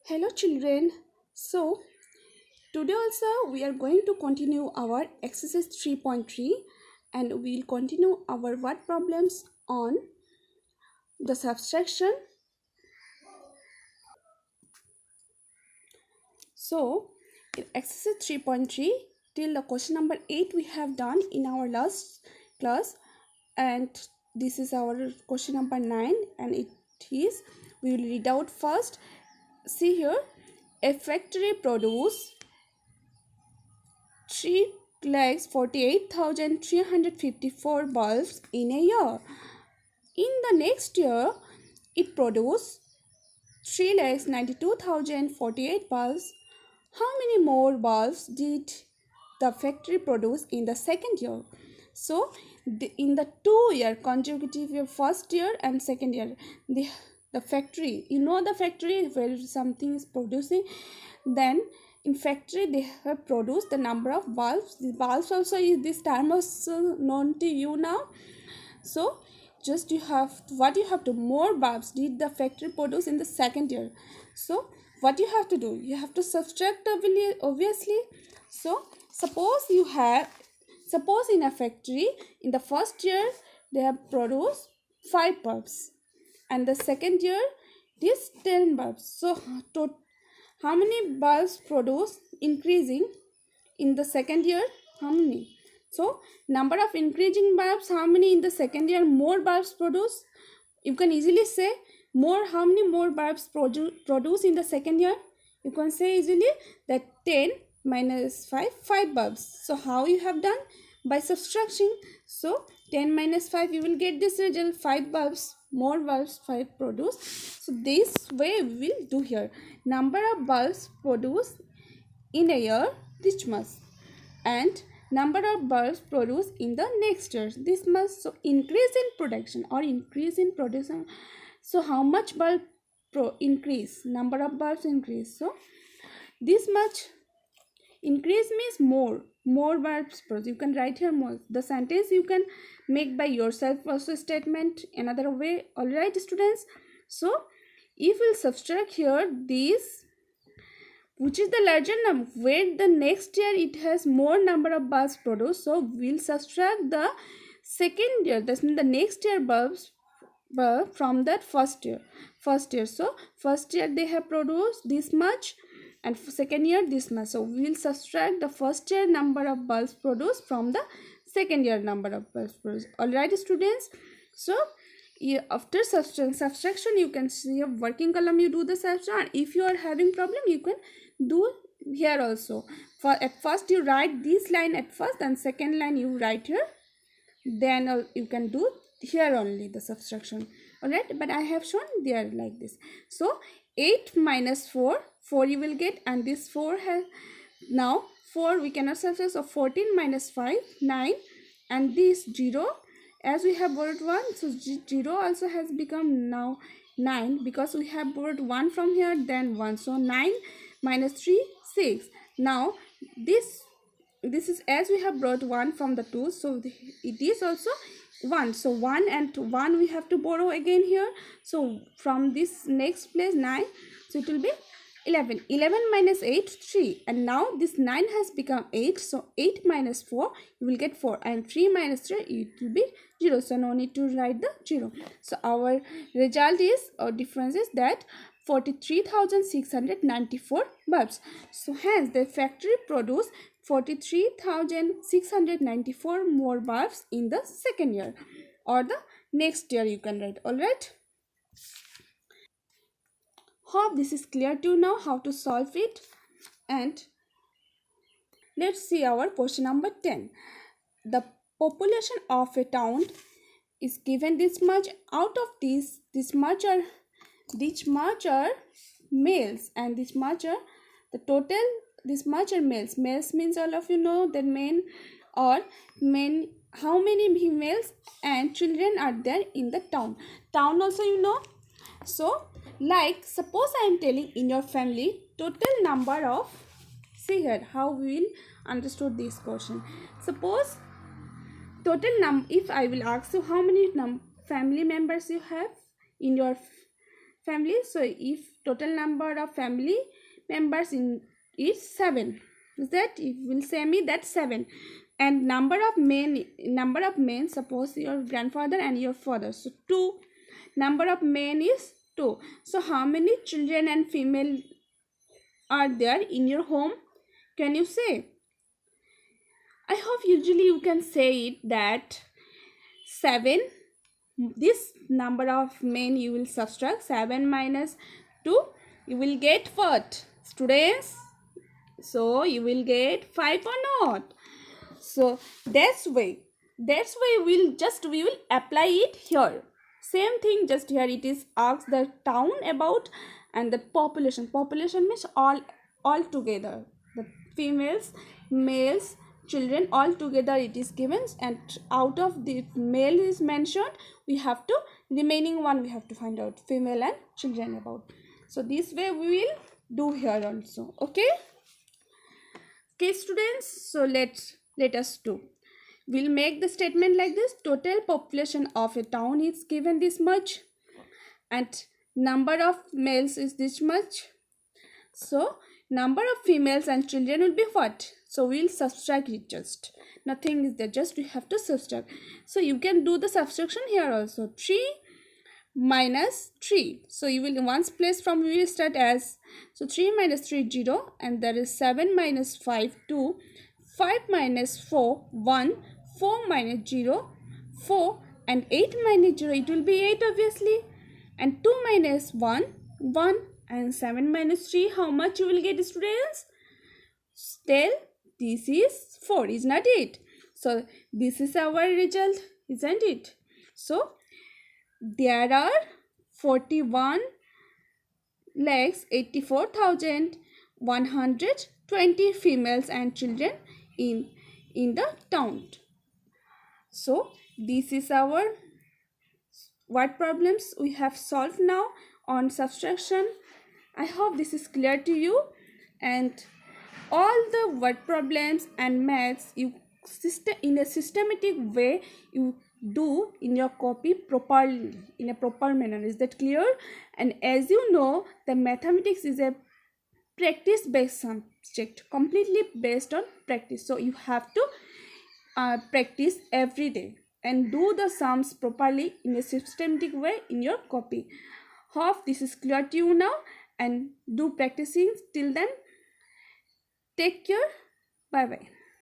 Hello children. So today also we are going to continue our exercise 3.3 and we'll continue our word problems on the subtraction. So in exercise 3.3 till the question number 8 we have done in our last class, and this is our question number 9, and it is, we will read out first. See here, a factory produce 3,48,354 bulbs in a year. In the next year, it produced 3,92,048 bulbs. How many more bulbs did the factory produce in the second year? So, in the 2 year consecutive year, first year and second year, the factory, the factory where something is producing, then in factory they have produced the number of bulbs. The bulbs also is this term also known to you now. So just you have to more bulbs did the factory produce in the second year. So what you have to do, you have to subtract obviously. So suppose in a factory in the first year they have produced 5 bulbs, and the second year it is 10 bulbs. So how many bulbs produce increasing in the second year? How many? So number of increasing bulbs, how many in the second year more bulbs produce? You can easily say more. How many more bulbs produce in the second year? You can say easily that 10 minus 5 bulbs. So how you have done? By subtracting. So 10 minus 5, you will get this result, 5 bulbs, more bulbs 5 produce. So this way we will do here. Number of bulbs produced in a year, this much, and number of bulbs produced in the next year, this much. So increase in production or increase in production. So how much bulb increase? Number of bulbs increase. So this much increase means more bulbs produced. You can write here more. The sentence you can make by yourself also statement another way. All right students, so if we'll subtract here this, which is the larger number, where the next year it has more number of bulbs produced, so we'll subtract the second year, that's mean the next year bulbs from that first year. So first year they have produced this much, and second year this much. So we'll subtract the first year number of bulbs produced from the second year number of bulbs produced. All right students, so after subtraction you can see a working column, you do the subtraction. If you are having problem, you can do here also. At first you write this line at first, and second line you write here, then you can do here only the subtraction. All right, but I have shown there like this. So 8 minus 4 you will get, and this 4 has, now 4 we cannot subtract, so 14 minus 5 9, and this 0, as we have borrowed 1, so 0 also has become now 9, because we have borrowed 1 from here, then 1. So 9 minus 3 6. Now this is, as we have brought 1 from the 2, so it is also 1. So 1 and 1 we have to borrow again here. So from this next place 9, so it will be 11 minus 8 3, and now this 9 has become 8. So 8 minus 4 you will get 4, and 3 minus 3 it will be 0. So no need to write the 0. So our result is, or difference is, that 43,694 bulbs. So hence the factory produced 43,694 more bulbs in the second year, or the next year you can write. All right, hope this is clear to you now how to solve it. And let's see our question number 10. The population of a town is given this much. Out of this much are males, and this much are the total. This much are males. Males means all of you know that men, or men, how many females and children are there in the town. Town also you know. So like suppose I am telling in your family total number of, see here how we will understood this question. Suppose total if I will ask you how many family members you have in your family. So if total number of family members in is 7, is that it will say me that 7, and number of men, suppose your grandfather and your father, so 2, number of men is 2. So how many children and female are there in your home? Can you say? I hope usually you can say it that 7, this number of men you will subtract 7 minus 2, you will get what, students? So you will get 5 or not? So that's why we will apply it here. Same thing, just here it is asked the town about, and the population means all together, the females, males, children all together it is given, and out of the male is mentioned, we have to remaining one we have to find out female and children about. So this way we will do here also. Okay students, so let us do. We'll make the statement like this: total population of a town is given this much, and number of males is this much. So number of females and children will be what? So we'll subtract it, just nothing is there, just we have to subtract. So you can do the subtraction here also. 3 minus 3, so you will in one's place from we will start as, so 3 minus 3 0, and there is 7 minus 5 2, 5 minus 4 1, 4 minus 0 4, and 8 minus 0 it will be 8 obviously, and 2 minus 1 1, and 7 minus 3 how much you will get, students? Still this is 4, is not it? So this is our result, isn't it? So there are 41,84,120 females and children in the town. So this is our word problems we have solved now on subtraction. I hope this is clear to you, and all the word problems and maths you in a systematic way you do in your copy properly, in a proper manner. Is that clear? And as you know, the mathematics is a practice based subject, completely based on practice. So you have to practice every day and do the sums properly in a systematic way in your copy. Hope this is clear to you now, and do practicing. Till then, take care. Bye bye.